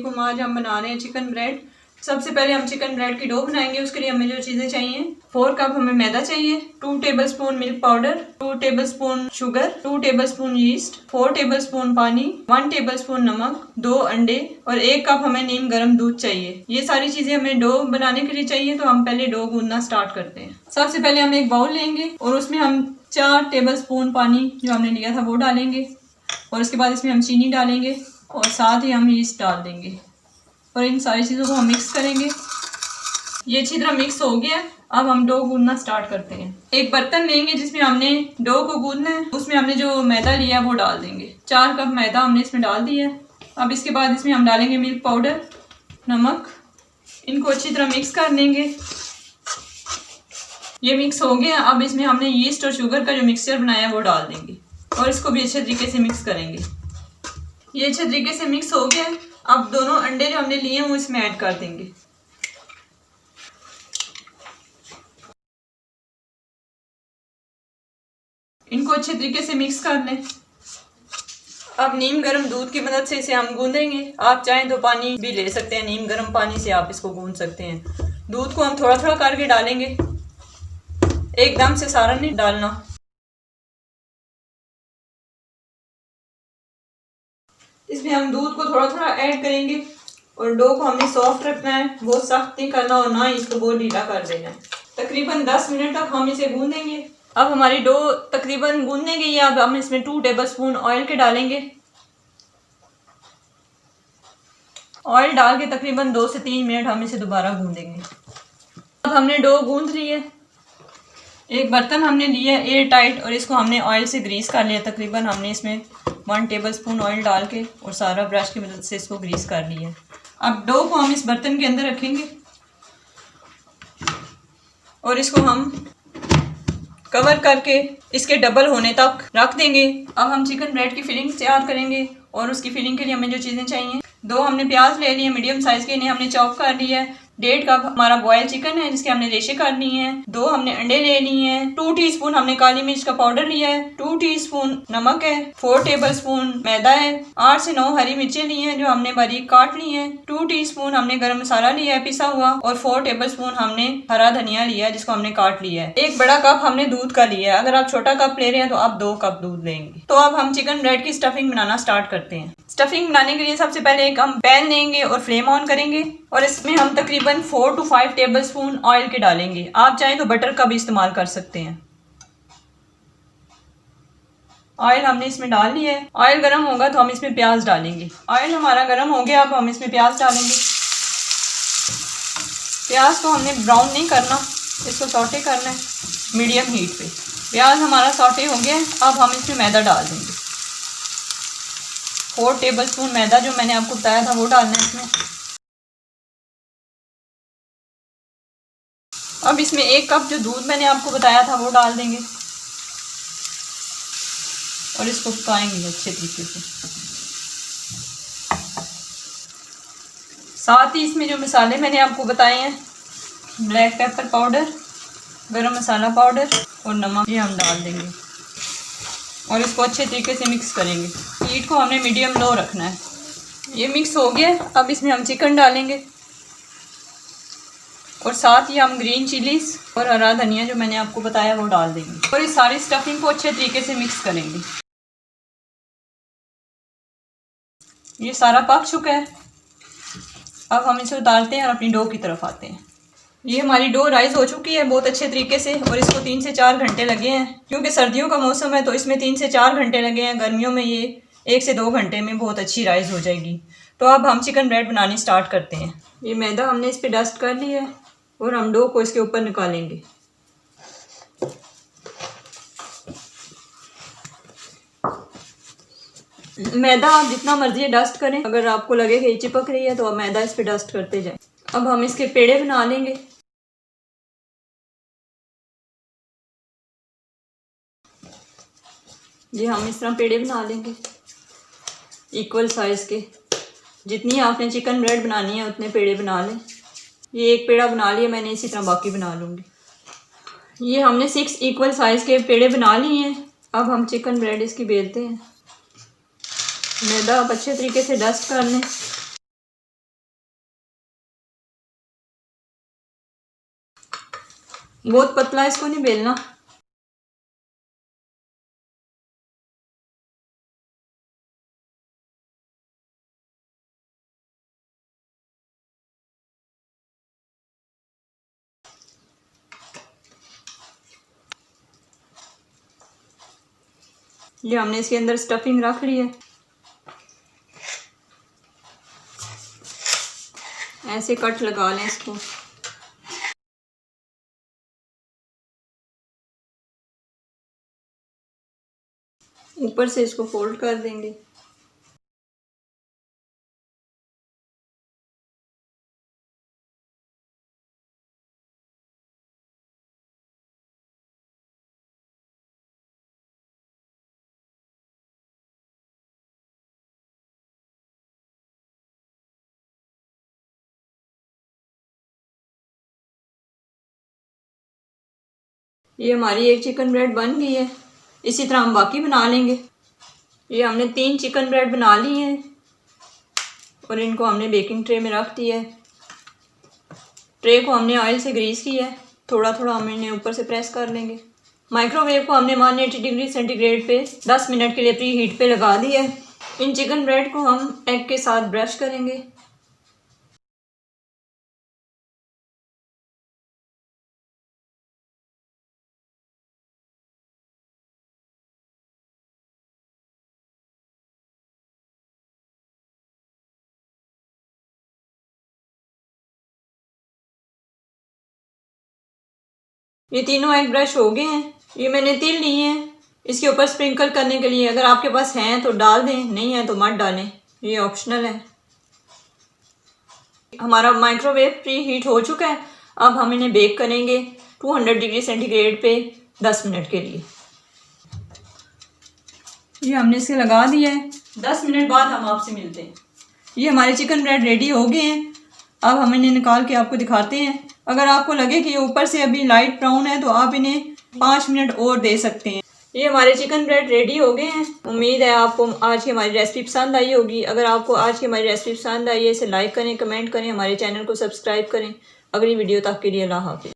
अस्सलामुअलैकुम। आज हम बना रहे हैं चिकन ब्रेड। सबसे पहले हम चिकन ब्रेड की डो बनाएंगे। उसके लिए हमें जो चीज़ें चाहिए, 4 कप हमें मैदा चाहिए, 2 tablespoon milk powder, 2 tablespoon sugar, 2 tablespoon yeast, 4 tablespoon पानी, 1 टेबलस्पून नमक, 2 अंडे और 1 कप हमें नीम गर्म दूध चाहिए। ये सारी चीज़ें हमें डो बनाने के लिए चाहिए। तो हम पहले डो गूंदना स्टार्ट करते हैं। सबसे पहले हम एक बाउल लेंगे और उसमें हम 4 टेबलस्पून पानी जो हमने लिया था वो डालेंगे और उसके बाद इसमें हम चीनी डालेंगे और साथ ही हम यीस्ट डाल देंगे और इन सारी चीज़ों को हम मिक्स करेंगे। ये अच्छी तरह मिक्स हो गया। अब हम डो गूंदना स्टार्ट करते हैं। एक बर्तन लेंगे जिसमें हमने डो को गूंदना है। उसमें हमने जो मैदा लिया वो डाल देंगे। 4 कप मैदा हमने इसमें डाल दिया है। अब इसके बाद इसमें हम डालेंगे मिल्क पाउडर, नमक, इनको अच्छी तरह मिक्स कर लेंगे। ये मिक्स हो गया। अब इसमें हमने यीस्ट और शुगर का जो मिक्सचर बनाया है वो डाल देंगे और इसको भी अच्छे तरीके से मिक्स करेंगे। ये अच्छे तरीके से मिक्स हो गया। अब दोनों अंडे जो हमने लिए हैं वो इसमें ऐड कर देंगे। इनको अच्छे तरीके से मिक्स कर लें। अब नीम गर्म दूध की मदद से इसे हम गूंदेंगे। आप चाहें तो पानी भी ले सकते हैं, नीम गर्म पानी से आप इसको गूंद सकते हैं। दूध को हम थोड़ा थोड़ा करके डालेंगे, एकदम से सारा नहीं डालना। इसमें हम दूध को थोड़ा थोड़ा ऐड करेंगे और डो को हमने सॉफ्ट रखना है, बहुत सख्त नहीं करना और ना ही इसको बहुत ढीला कर देना है। तकरीबन 10 मिनट तक हम इसे गूंदेंगे। अब हमारी डो तकरीबन गूंदने गई है। अब हम इसमें 2 टेबलस्पून ऑयल के डालेंगे। ऑयल डाल के तकरीबन 2 से 3 मिनट हम इसे दोबारा गूंदेंगे। अब हमने डो गूंद ली है। एक बर्तन हमने लिया है एयर टाइट और इसको हमने ऑयल से ग्रीस कर लिया। तकरीबन हमने इसमें 1 टेबलस्पून ऑयल डाल के और सारा ब्रश की मदद से इसको ग्रीस कर लिया। अब डो को हम इस बर्तन के अंदर रखेंगे और इसको हम कवर करके इसके डबल होने तक रख देंगे। अब हम चिकन ब्रेड की फिलिंग तैयार करेंगे और उसकी फिलिंग के लिए हमें जो चीज़ें चाहिए, 2 हमने प्याज ले लिए मीडियम साइज़ के, इन्हें हमने चॉप कर लिया है। 1.5 कप हमारा बॉयल चिकन है जिसके हमने रेशे कर लिए हैं। 2 हमने अंडे ले लिए हैं। 2 टीस्पून हमने काली मिर्च का पाउडर लिया है। 2 टीस्पून नमक है। 4 टेबलस्पून मैदा है। 8 से 9 हरी मिर्चें ली हैं जो हमने बारीक काट ली हैं। 2 टीस्पून हमने गरम मसाला लिया है पिसा हुआ और 4 टेबलस्पून हमने हरा धनिया लिया है जिसको हमने काट लिया है। 1 बड़ा कप हमने दूध का लिया है। अगर आप छोटा कप ले रहे हैं तो आप 2 कप दूध लेंगे। तो अब हम चिकन ब्रेड की स्टफिंग बनाना स्टार्ट करते हैं। स्टफिंग बनाने के लिए सबसे पहले एक हम पैन लेंगे और फ्लेम ऑन करेंगे और इसमें हम तकरीबन 4 to 5 टेबलस्पून ऑयल के डालेंगे। आप चाहें तो बटर का भी इस्तेमाल कर सकते हैं। ऑयल हमने इसमें डाल लिया है। ऑयल गर्म होगा तो हम इसमें प्याज डालेंगे। ऑयल हमारा गर्म हो गया। अब हम इसमें प्याज डालेंगे। प्याज को हमने ब्राउन नहीं करना, इसको सौटे करना है मीडियम हीट पे। प्याज हमारा सौटे हो गया। अब हम इसमें मैदा डाल देंगे। 4 टेबलस्पून मैदा जो मैंने आपको बताया था वो डालना है इसमें। अब इसमें 1 कप जो दूध मैंने आपको बताया था वो डाल देंगे और इसको पकाएंगे अच्छे तरीके से। साथ ही इसमें जो मसाले मैंने आपको बताए हैं, ब्लैक पेपर पाउडर, गरम मसाला पाउडर और नमक, ये हम डाल देंगे और इसको अच्छे तरीके से मिक्स करेंगे। हीट को हमने मीडियम लो रखना है। ये मिक्स हो गया। अब इसमें हम चिकन डालेंगे और साथ ही हम ग्रीन चिलीज और हरा धनिया जो मैंने आपको बताया वो डाल देंगे और इस सारी स्टफिंग को अच्छे तरीके से मिक्स करेंगे। ये सारा पक चुका है। अब हम इसे उतारते हैं और अपनी डो की तरफ आते हैं। ये हमारी डो राइस हो चुकी है बहुत अच्छे तरीके से और इसको 3 से 4 घंटे लगे हैं। क्योंकि सर्दियों का मौसम है तो इसमें 3 से 4 घंटे लगे हैं। गर्मियों में ये 1 से 2 घंटे में बहुत अच्छी राइस हो जाएगी। तो अब हम चिकन ब्रेड बनानी स्टार्ट करते हैं। ये मैदा हमने इस पर डस्ट कर लिया है और हम डो को इसके ऊपर निकालेंगे। मैदा आप जितना मर्जी डस्ट करें। अगर आपको लगे कि ये चिपक रही है तो आप मैदा इस पे डस्ट करते जाएं। अब हम इसके पेड़े बना लेंगे। ये हम इस तरह पेड़े बना लेंगे इक्वल साइज़ के। जितनी आपने चिकन ब्रेड बनानी है उतने पेड़े बना लें। ये 1 पेड़ा बना लिया मैंने, इसी तरह बाकी बना लूँगी। ये हमने 6 इक्वल साइज़ के पेड़े बना लिए हैं। अब हम चिकन ब्रेड इसकी बेलते हैं। मैदा आप अच्छे तरीके से डस्ट कर लें। बहुत पतला इसको नहीं बेलना। ये हमने इसके अंदर स्टफिंग रख ली है। ऐसे कट लगा लें इसको। ऊपर से इसको फोल्ड कर देंगे। ये हमारी एक चिकन ब्रेड बन गई है। इसी तरह हम बाकी बना लेंगे। ये हमने 3 चिकन ब्रेड बना ली हैं और इनको हमने बेकिंग ट्रे में रख दिया है। ट्रे को हमने ऑयल से ग्रीस किया है। थोड़ा थोड़ा हम इन्हें ऊपर से प्रेस कर लेंगे। माइक्रोवेव को हमने 180 डिग्री सेंटीग्रेड पे 10 मिनट के लिए प्री हीट पे लगा दिया है। इन चिकन ब्रेड को हम एग के साथ ब्रश करेंगे। ये तीनों एग ब्रश हो गए हैं। ये मैंने तिल लिए हैं इसके ऊपर स्प्रिंकल करने के लिए। अगर आपके पास हैं तो डाल दें, नहीं है तो मत डालें, ये ऑप्शनल है। हमारा माइक्रोवेव प्री हीट हो चुका है। अब हम इन्हें बेक करेंगे 200 डिग्री सेंटीग्रेड पे 10 मिनट के लिए। ये हमने इसे लगा दिया है। 10 मिनट बाद हम आपसे मिलते हैं। ये हमारे चिकन ब्रेड रेडी हो गए हैं। अब हम इन्हें निकाल के आपको दिखाते हैं। अगर आपको लगे कि ये ऊपर से अभी लाइट ब्राउन है तो आप इन्हें 5 मिनट और दे सकते हैं। ये हमारे चिकन ब्रेड रेडी हो गए हैं। उम्मीद है आपको आज की हमारी रेसिपी पसंद आई होगी। अगर आपको आज की हमारी रेसिपी पसंद आई है इसे लाइक करें, कमेंट करें, हमारे चैनल को सब्सक्राइब करें। अगली वीडियो तक के लिए अल्लाह हाफिज़।